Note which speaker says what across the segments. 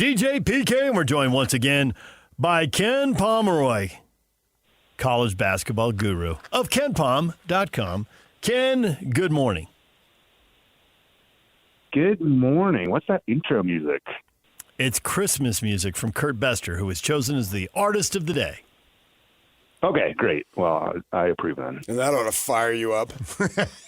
Speaker 1: DJ PK, and we're joined once again by Ken Pomeroy, college basketball guru of KenPom.com. Ken, good morning.
Speaker 2: Good morning. What's that intro music?
Speaker 1: It's Christmas music from Kurt Bester, who was chosen as the artist of the day.
Speaker 2: Okay, great. Well, I approve then.
Speaker 3: And that ought to fire you up.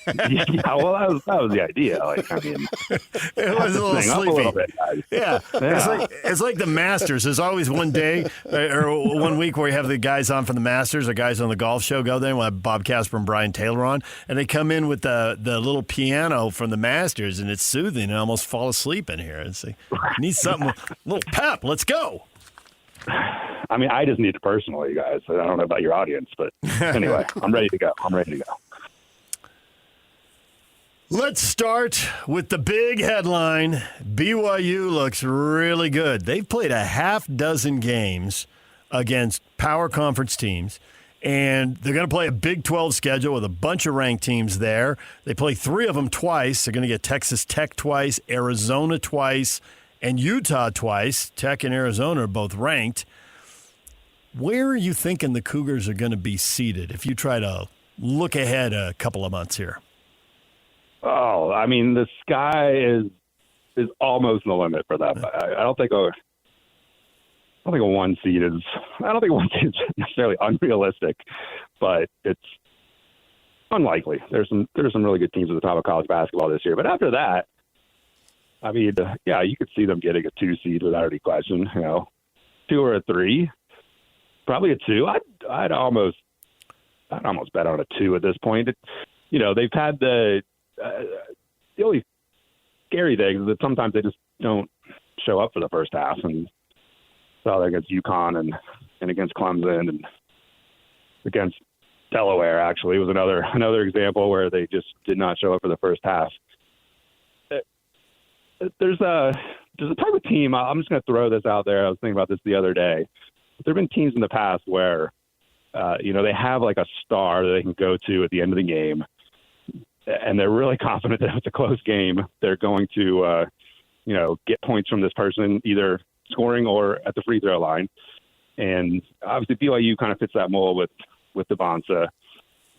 Speaker 2: Yeah, well, that was the idea. Like, I mean,
Speaker 1: it was a little sleepy.
Speaker 2: A little bit,
Speaker 1: yeah. It's like the Masters. There's always one day or 1 week where you have the guys on from the Masters or guys on the golf show go there, and we'll have Bob Casper and Brian Taylor on, and they come in with the little piano from the Masters, and it's soothing, and I almost fall asleep in here. It's like, need something, a little pep. Let's go.
Speaker 2: I mean, I just need it personally, you guys. I don't know about your audience, but anyway, I'm ready to go.
Speaker 1: Let's start with the big headline. BYU looks really good. They've played a half dozen games against power conference teams, and they're going to play a Big 12 schedule with a bunch of ranked teams there. They play 3 of them twice. They're going to get Texas Tech twice, Arizona twice, and Utah twice. Tech and Arizona are both ranked. Where are you thinking the Cougars are going to be seated if you try to look ahead a couple of months here?
Speaker 2: Oh, I mean, the sky is almost the limit for them. I don't think a 1 seed is necessarily unrealistic, but it's unlikely. There's some really good teams at the top of college basketball this year, but after that, I mean, yeah, you could see them getting a 2 seed without any question. 2 or a 3, probably a 2. I'd almost bet on a 2 at this point. They've had the only scary thing is that sometimes they just don't show up for the first half, and saw that against UConn and against Clemson and against Delaware. Actually, was another example where they just did not show up for the first half. There's a type of team. I'm just going to throw this out there. I was thinking about this the other day. There have been teams in the past where, they have like a star that they can go to at the end of the game, and they're really confident that if it's a close game, they're going to, get points from this person, either scoring or at the free throw line. And obviously BYU kind of fits that mold with Devonsa.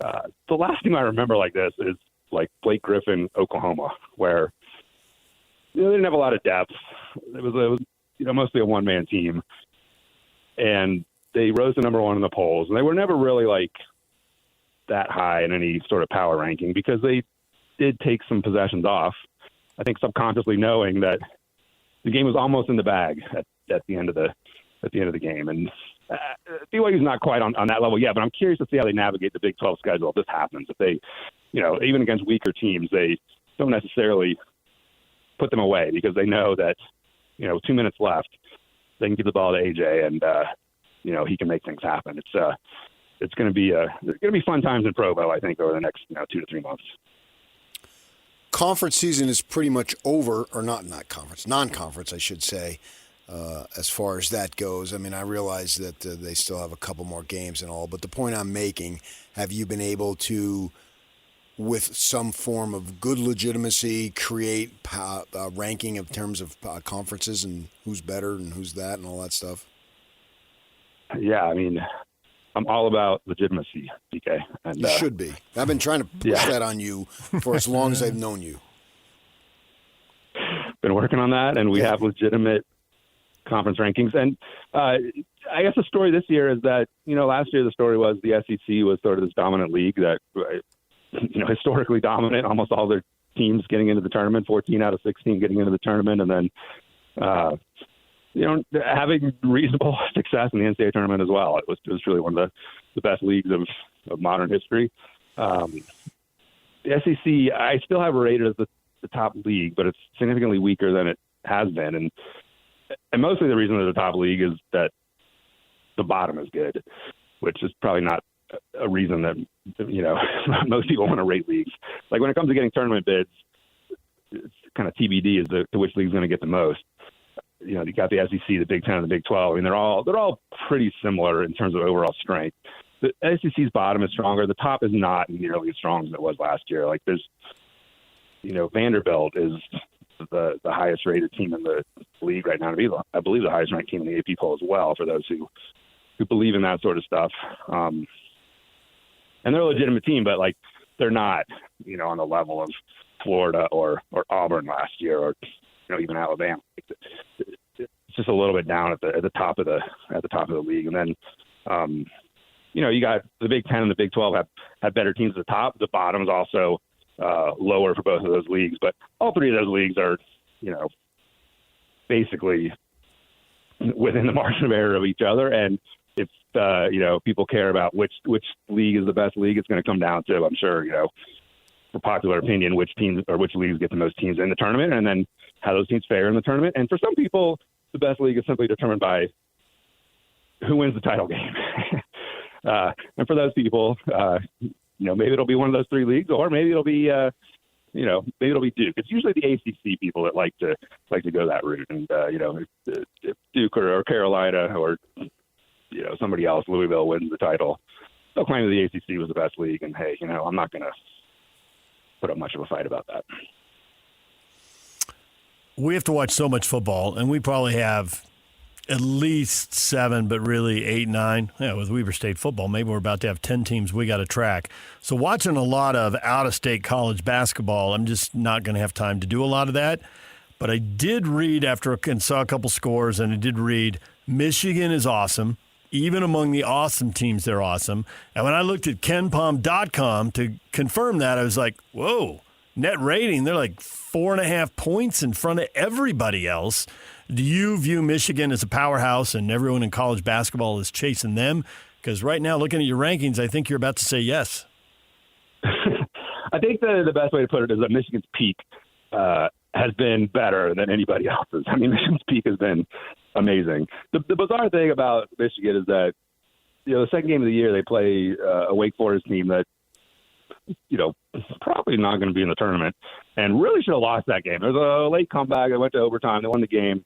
Speaker 2: The last team I remember like this is like Blake Griffin, Oklahoma, where they didn't have a lot of depth. It was mostly a one-man team, and they rose to number 1 in the polls, and they were never really like that high in any sort of power ranking because they did take some possessions off. I think subconsciously knowing that the game was almost in the bag at the end of the game, and BYU's not quite on that level yet. But I'm curious to see how they navigate the Big 12 schedule if this happens. If they, even against weaker teams, they don't necessarily put them away because they know that, 2 minutes left, they can give the ball to AJ and, he can make things happen. It's going to be fun times in Provo, I think, over the next, 2 to 3 months.
Speaker 3: Conference season is pretty much over, or non-conference, I should say, as far as that goes. I mean, I realize that they still have a couple more games and all, but the point I'm making, have you been able to, with some form of good legitimacy, create a ranking in terms of conferences and who's better and who's that and all that stuff?
Speaker 2: Yeah, I mean, I'm all about legitimacy, DK. And,
Speaker 3: you should be. I've been trying to push that on you for as long as I've known you.
Speaker 2: Been working on that, and we have legitimate conference rankings. And I guess the story this year is that, last year the story was the SEC was sort of this dominant league that historically dominant, almost all their teams getting into the tournament, 14 out of 16 getting into the tournament, and then, having reasonable success in the NCAA tournament as well. It was really one of the best leagues of modern history. The SEC, I still have rated as the top league, but it's significantly weaker than it has been. And mostly the reason they're the top league is that the bottom is good, which is probably not a reason that, most people want to rate leagues. Like when it comes to getting tournament bids, it's kind of TBD as to which league is going to get the most. You got the SEC, the Big 10, and the Big 12. I mean, they're all pretty similar in terms of overall strength. The SEC's bottom is stronger. The top is not nearly as strong as it was last year. Like there's, Vanderbilt is the highest rated team in the league right now to be, I believe, the highest ranked team in the AP poll as well, for those who believe in that sort of stuff. And they're a legitimate team, but like they're not, on the level of Florida or Auburn last year, or even Alabama. It's just a little bit down at the top of the league. And then you got the Big Ten and the Big 12 have better teams at the top. The bottom is also lower for both of those leagues, but all three of those leagues are, basically within the margin of error of each other. And if people care about which league is the best league, it's going to come down to, I'm sure, for popular opinion, which teams or which leagues get the most teams in the tournament, and then how those teams fare in the tournament. And for some people, the best league is simply determined by who wins the title game. And for those people, maybe it'll be one of those three leagues, or maybe it'll be, maybe it'll be Duke. It's usually the ACC people that like to go that route. And if Duke or Carolina or somebody else, Louisville, wins the title, they'll claim that the ACC was the best league. And hey, I'm not going to put up much of a fight about that.
Speaker 1: We have to watch so much football, and we probably have at least 7, but really 8, 9. Yeah, with Weber State football, maybe we're about to have 10 teams we got to track. So watching a lot of out-of-state college basketball, I'm just not going to have time to do a lot of that. But I did read and saw a couple scores, and I did read Michigan is awesome. Even among the awesome teams, they're awesome. And when I looked at KenPom.com to confirm that, I was like, whoa, net rating, they're like 4.5 points in front of everybody else. Do you view Michigan as a powerhouse and everyone in college basketball is chasing them? Because right now, looking at your rankings, I think you're about to say yes.
Speaker 2: I think the best way to put it is that Michigan's peak has been better than anybody else's. I mean, Michigan's peak has been amazing. The bizarre thing about Michigan is that, the second game of the year, they play a Wake Forest team that, probably not going to be in the tournament and really should have lost that game. There's a late comeback. They went to overtime. They won the game.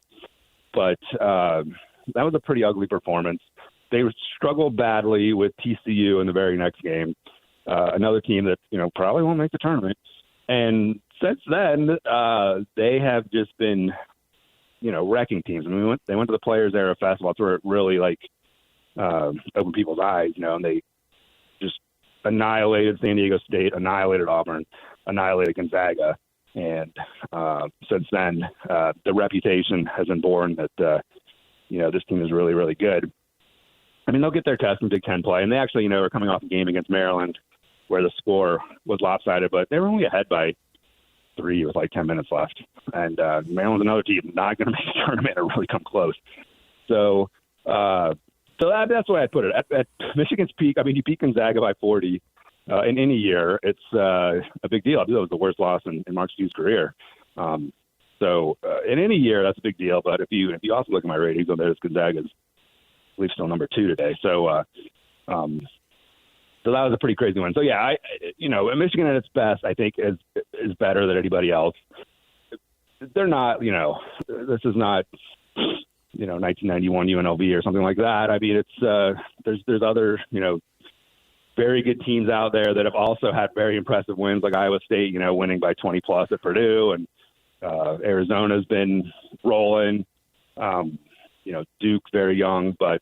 Speaker 2: But that was a pretty ugly performance. They struggled badly with TCU in the very next game, another team that, probably won't make the tournament. And since then, they have just been, wrecking teams. I mean, they went to the Players Era Festival. That's where it really, opened people's eyes, and they just annihilated San Diego State, annihilated Auburn, annihilated Gonzaga. And since then, the reputation has been born that, this team is really, really good. I mean, they'll get their test in Big Ten play. And they actually, are coming off a game against Maryland where the score was lopsided, but they were only ahead by 3 with 10 minutes left. And Maryland's another team not going to make the tournament or really come close. So that's the way I put it. At Michigan's peak, I mean, you beat Gonzaga by 40 in any year. It's a big deal. I believe it was the worst loss in Mark Stew's career. So in any year, that's a big deal. But if you also look at my ratings, there's Gonzaga's, I believe, still number 2 today. So so that was a pretty crazy one. So yeah, Michigan at its best, I think, is better than anybody else. They're not, this is not, 1991 UNLV or something like that. I mean, it's there's other, very good teams out there that have also had very impressive wins, like Iowa State, winning by 20 plus at Purdue, and Arizona's been rolling. Duke very young, but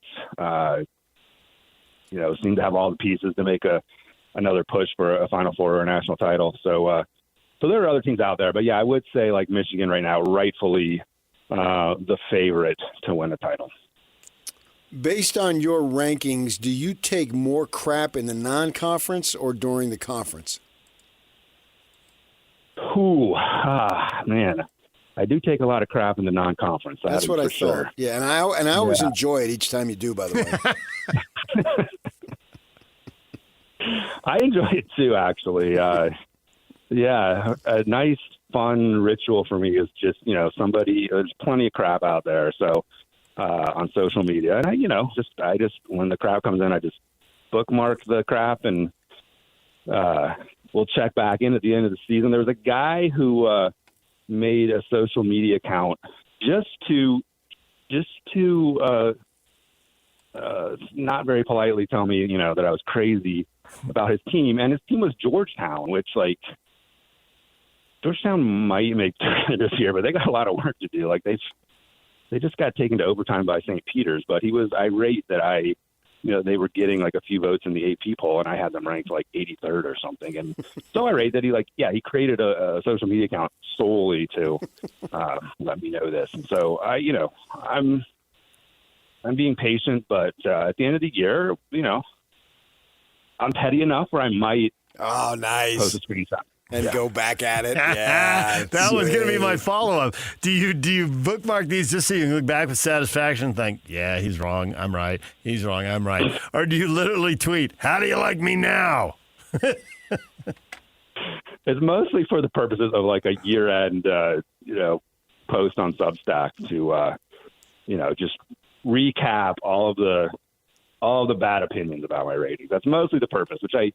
Speaker 2: seem to have all the pieces to make another push for a Final Four or a national title. So there are other teams out there, but yeah, I would say Michigan right now, rightfully the favorite to win a title.
Speaker 3: Based on your rankings, do you take more crap in the non-conference or during the conference?
Speaker 2: Man, I do take a lot of crap in the non-conference.
Speaker 3: That's what I thought. Sure. Yeah, and I always enjoy it each time you do, by the way.
Speaker 2: I enjoy it too, actually. A nice, fun ritual for me is just, there's plenty of crap out there. So on social media, and I just when the crap comes in, I just bookmark the crap, and we'll check back in at the end of the season. There was a guy who made a social media account just to not very politely tell me, that I was crazy about his team. And his team was Georgetown, which, 3 Georgetown might make this year, but they got a lot of work to do. Like they just got taken to overtime by St. Peter's, but he was irate that they were getting like a few votes in the AP poll, and I had them ranked like 83rd or something. And so irate that he created a social media account solely to let me know this. And so I'm being patient, but at the end of the year, I'm petty enough where I might post a screenshot.
Speaker 3: And go back at it. Yeah,
Speaker 1: that was going to be my follow-up. Do you bookmark these just so you can look back with satisfaction and think, yeah, he's wrong, I'm right. He's wrong, I'm right. Or do you literally tweet, how do you like me now?
Speaker 2: It's mostly for the purposes of like a year-end, post on Substack to, just recap all of the bad opinions about my ratings. That's mostly the purpose, which I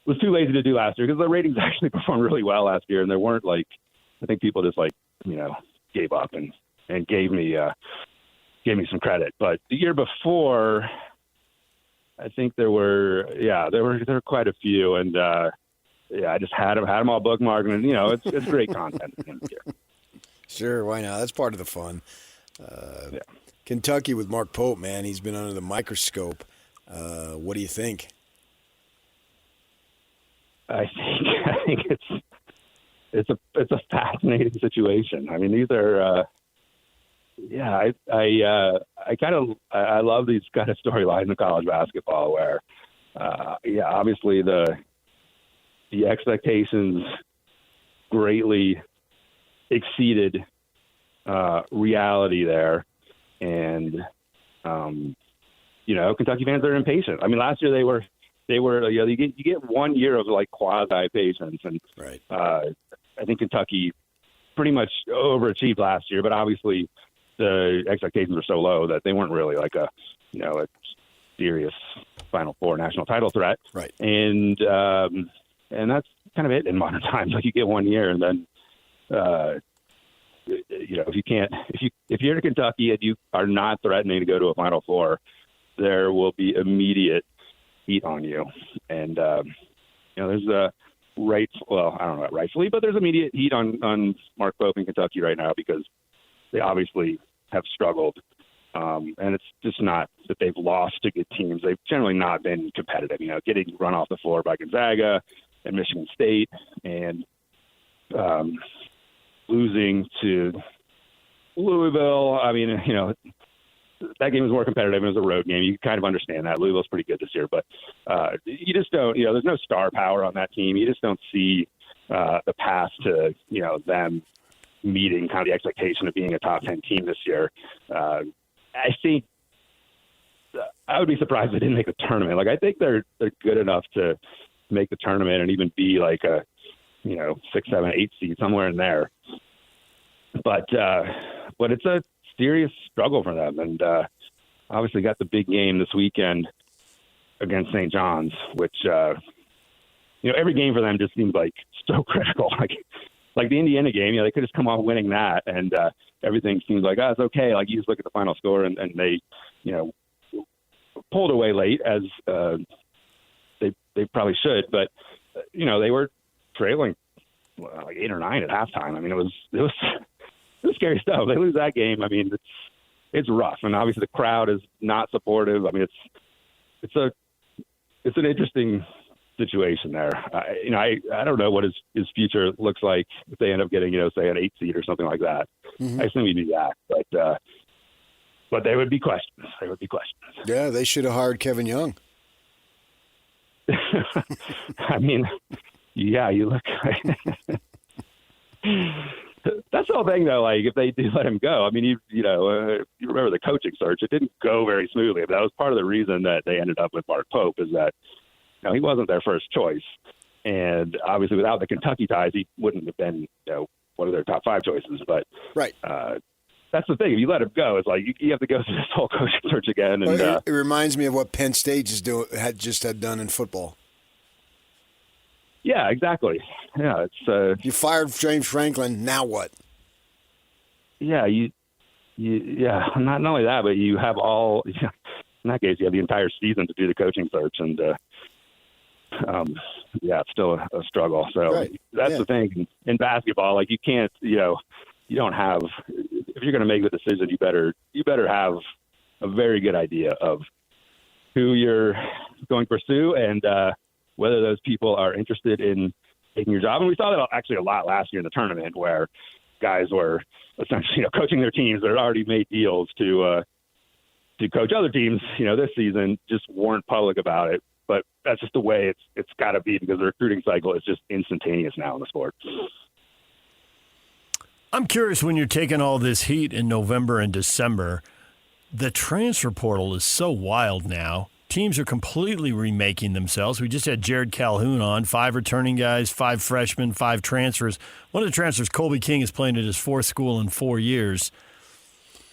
Speaker 2: was too lazy to do last year because the ratings actually performed really well last year, and there weren't I think people just gave up and gave me some credit. But the year before, I think there were quite a few, and I just had them all bookmarked, and it's great content at the end of the year.
Speaker 3: Sure, why not? That's part of the fun. Kentucky with Mark Pope, man, he's been under the microscope. What do you think?
Speaker 2: I think it's a fascinating situation. I mean, these are I love these kind of storylines in college basketball where obviously the expectations greatly exceeded reality there, and Kentucky fans are impatient. I mean, last year they were you get 1 year of like quasi patience, and
Speaker 3: right.
Speaker 2: I think Kentucky pretty much overachieved last year, but obviously the expectations were so low that they weren't really like a serious Final Four national title threat.
Speaker 3: Right.
Speaker 2: And that's kind of it in modern times. Like you get 1 year, and then if you're in Kentucky and you are not threatening to go to a Final Four, there will be immediate heat on you. And there's I don't know about rightfully, but there's immediate heat on Mark Pope in Kentucky right now because they obviously have struggled. And it's just not that they've lost to good teams. They've generally not been competitive, getting run off the floor by Gonzaga and Michigan State, and losing to Louisville. I mean, that game was more competitive. It was a road game. You kind of understand that. Louisville's pretty good this year, but you just don't, there's no star power on that team. You just don't see the path to, them meeting kind of the expectation of being a top 10 team this year. I think I would be surprised if they didn't make the tournament. Like, I think they're good enough to make the tournament and even be like a, 6, 7, 8 seed, somewhere in there. But it's a serious struggle for them. And obviously got the big game this weekend against St. John's, which, every game for them just seems like so critical. Like the Indiana game, they could just come off winning that, and everything seems like, it's okay. Like, you just look at the final score, and they, pulled away late, as they probably should. But, they were trailing like 8 or 9 at halftime. I mean, it was scary stuff. They lose that game. I mean, it's rough, and obviously the crowd is not supportive. I mean, it's an interesting situation there. I don't know what his future looks like if they end up getting, say an 8 seed or something like that. Mm-hmm. I assume he do that, but there would be questions.
Speaker 3: Yeah, they should have hired Kevin Young.
Speaker 2: I mean, yeah, you look. That's the whole thing, though. Like, if they do let him go, I mean, you remember the coaching search. It didn't go very smoothly. That was part of the reason that they ended up with Mark Pope, is that he wasn't their first choice. And obviously, without the Kentucky ties, he wouldn't have been one of their top 5 choices. But
Speaker 3: right.
Speaker 2: That's the thing. If you let him go, it's like you have to go through this whole coaching search again. And
Speaker 3: it reminds me of what Penn State had done in football.
Speaker 2: Yeah, exactly. Yeah, it's
Speaker 3: you fired James Franklin. Now what?
Speaker 2: Yeah, not only that, but you have all. In that case, you have the entire season to do the coaching search, and it's still a struggle. So
Speaker 3: Right.
Speaker 2: that's the thing in basketball. Like you can't, you don't have. If you're going to make the decision, you better have a very good idea of who you're going to pursue and whether those people are interested in taking your job. And we saw that actually a lot last year in the tournament, where guys were essentially coaching their teams that had already made deals to coach other teams, this season, just weren't public about it. But that's just the way it's got to be, because the recruiting cycle is just instantaneous now in the sport.
Speaker 1: I'm curious, when you're taking all this heat in November and December, the transfer portal is so wild now. Teams are completely remaking themselves. We just had Jared Calhoun on, 5 returning guys, 5 freshmen, 5 transfers. One of the transfers, Colby King, is playing at his 4th school in 4 years.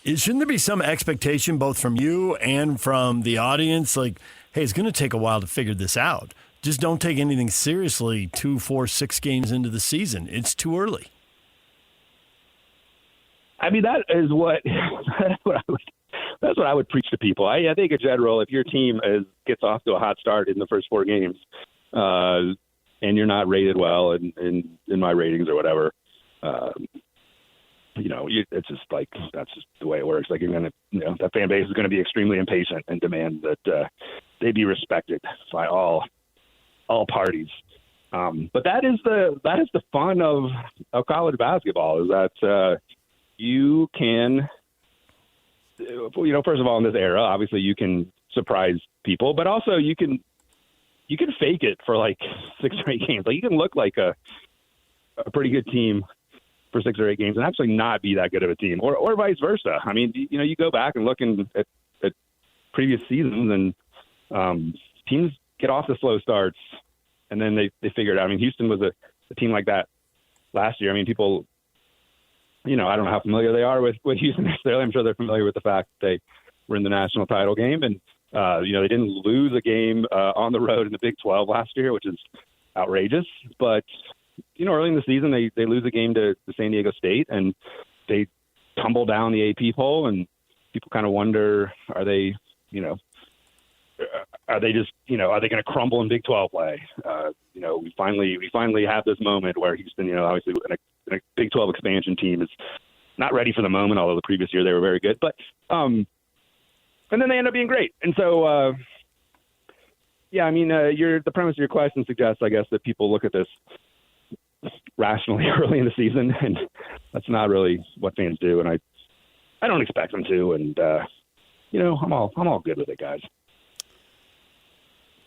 Speaker 1: Shouldn't there be some expectation both from you and from the audience? Like, hey, it's going to take a while to figure this out. Just don't take anything seriously 2, 4, 6 games into the season. It's too early.
Speaker 2: I mean, that is that's what I would preach to people. I think in general, if your team gets off to a hot start in the first 4 games, and you're not rated well in my ratings or whatever, it's just like, that's just the way it works. Like, you're going to, that fan base is going to be extremely impatient and demand that they be respected by all parties. But that is the fun of college basketball, is that you can, first of all, in this era, obviously you can surprise people, but also you can fake it for like 6 or 8 games. Like, you can look like a pretty good team for 6 or 8 games and actually not be that good of a team, or vice versa. I mean, you go back and look at previous seasons, and teams get off the slow starts, and then they figure it out. I mean, Houston was a team like that last year. I mean, people, I don't know how familiar they are with Houston necessarily. I'm sure they're familiar with the fact that they were in the national title game, and they didn't lose a game on the road in the Big 12 last year, which is outrageous. But early in the season, they lose a game to San Diego State, and they tumble down the AP poll, and people kind of wonder, are they just, are they going to crumble in Big 12 play? We finally have this moment where Houston, obviously in a Big 12 expansion team, is not ready for the moment, although the previous year they were very good. But and then they end up being great. And so, the premise of your question suggests, I guess, that people look at this rationally early in the season, and that's not really what fans do. And I don't expect them to. And I'm all good with it, guys.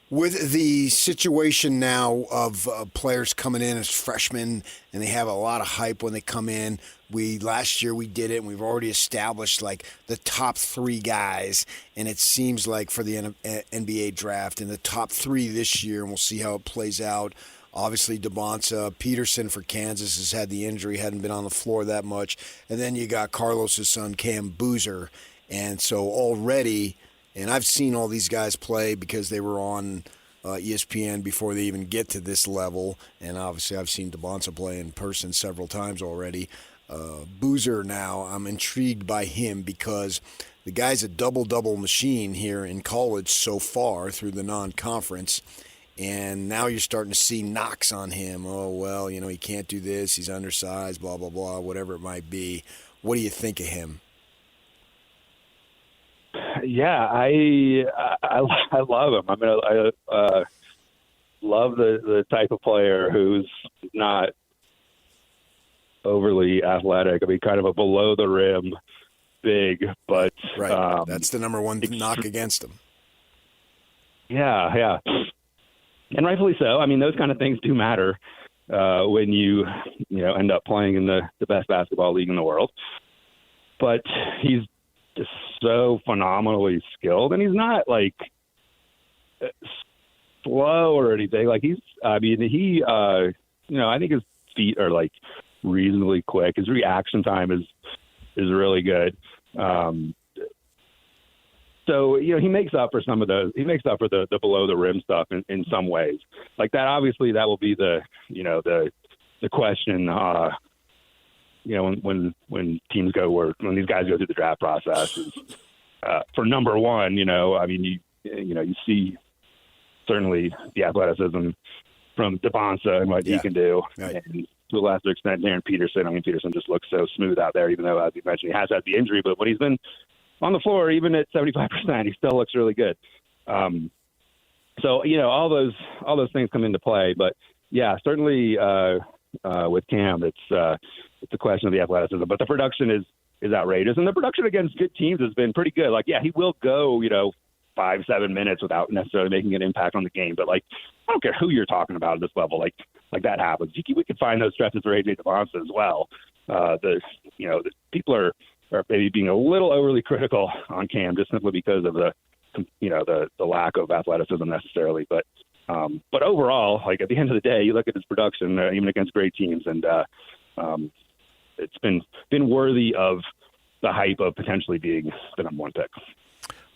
Speaker 3: With the situation now of players coming in as freshmen, and they have a lot of hype when they come in. Last year we did it, and we've already established like the top 3 guys, and it seems like for the NBA draft, and the top 3 this year, and we'll see how it plays out. Obviously, DeBonsa, Peterson for Kansas has had the injury, hadn't been on the floor that much, and then you got Carlos's son, Cam Boozer, and so already. And I've seen all these guys play because they were on ESPN before they even get to this level. And obviously I've seen DeBonsa play in person several times already. Boozer now, I'm intrigued by him because the guy's a double-double machine here in college so far through the non-conference. And now you're starting to see knocks on him. Oh, well, he can't do this. He's undersized, blah, blah, blah, whatever it might be. What do you think of him?
Speaker 2: Yeah, I love him. I mean, I love the type of player who's not overly athletic. I mean, kind of a below the rim big, but
Speaker 3: right. That's the number one knock against him.
Speaker 2: Yeah, and rightfully so. I mean, those kind of things do matter when you end up playing in the best basketball league in the world. But he's just so phenomenally skilled, and he's not like slow or anything. Like I think his feet are like reasonably quick. His reaction time is really good. So he makes up for some of those. He makes up for the below the rim stuff in some ways. Like that, obviously, that will be the question. When teams when these guys go through the draft process, for number one, I mean, you see certainly the athleticism from Devonsa and what he can do.
Speaker 3: Right.
Speaker 2: And to a lesser extent, Darren Peterson. I mean, Peterson just looks so smooth out there, even though, as you mentioned, he has had the injury. But when he's been on the floor, even at 75%, he still looks really good. So, all those things come into play. But, yeah, certainly with Cam, it's a question of the athleticism. But the production is outrageous. And the production against good teams has been pretty good. Like, yeah, he will go, 5-7 minutes without necessarily making an impact on the game. But, I don't care who you're talking about at this level. Like that happens. We could find those stretches for A.J. Devonsa as well. The people are maybe being a little overly critical on Cam just simply because of the lack of athleticism necessarily. But overall, at the end of the day, you look at his production, even against great teams, and it's been worthy of the hype of potentially being the number one pick.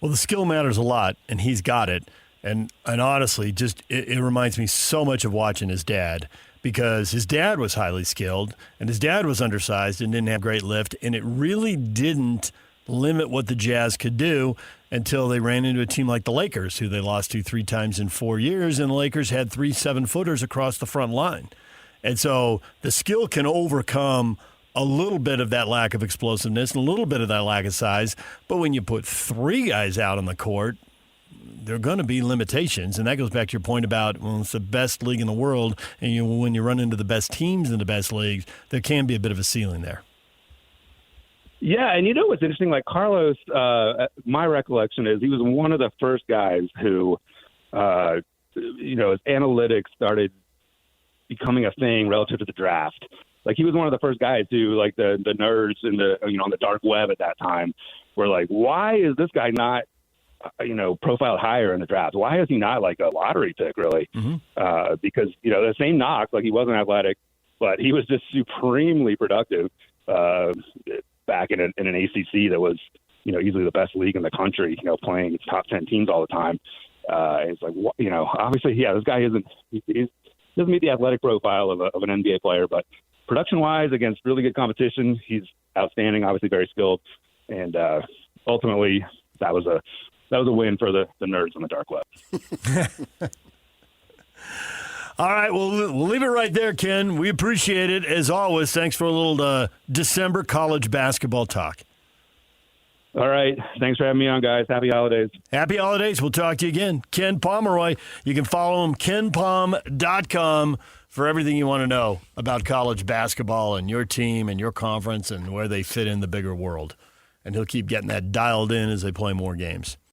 Speaker 1: Well, the skill matters a lot, and he's got it. And honestly, just it reminds me so much of watching his dad, because his dad was highly skilled, and his dad was undersized and didn't have great lift, and it really didn't limit what the Jazz could do until they ran into a team like the Lakers, who they lost to 3 times in 4 years, and the Lakers had 3 7-footers across the front line. And so the skill can overcome a little bit of that lack of explosiveness and a little bit of that lack of size. But when you put 3 guys out on the court, there are going to be limitations. And that goes back to your point about, well, it's the best league in the world, and when you run into the best teams in the best leagues, there can be a bit of a ceiling there.
Speaker 2: Yeah, and what's interesting? Carlos, my recollection is he was one of the first guys who, his analytics started becoming a thing relative to the draft. He was one of the first guys who, the nerds in the on the dark web at that time were like, why is this guy not, profiled higher in the draft? Why is he not a lottery pick, really? Mm-hmm. Because, the same knock, he wasn't athletic, but he was just supremely productive back in an ACC that was, easily the best league in the country, playing top 10 teams all the time. It's obviously, yeah, this guy he doesn't meet the athletic profile of an NBA player, but production-wise, against really good competition, he's outstanding, obviously very skilled, and ultimately that was a win for the nerds on the dark web.
Speaker 1: All right, well, we'll leave it right there, Ken. We appreciate it, as always. Thanks for a little December college basketball talk.
Speaker 2: All right. Thanks for having me on, guys. Happy holidays.
Speaker 1: Happy holidays. We'll talk to you again. Ken Pomeroy. You can follow him, kenpom.com, for everything you want to know about college basketball and your team and your conference and where they fit in the bigger world. And he'll keep getting that dialed in as they play more games.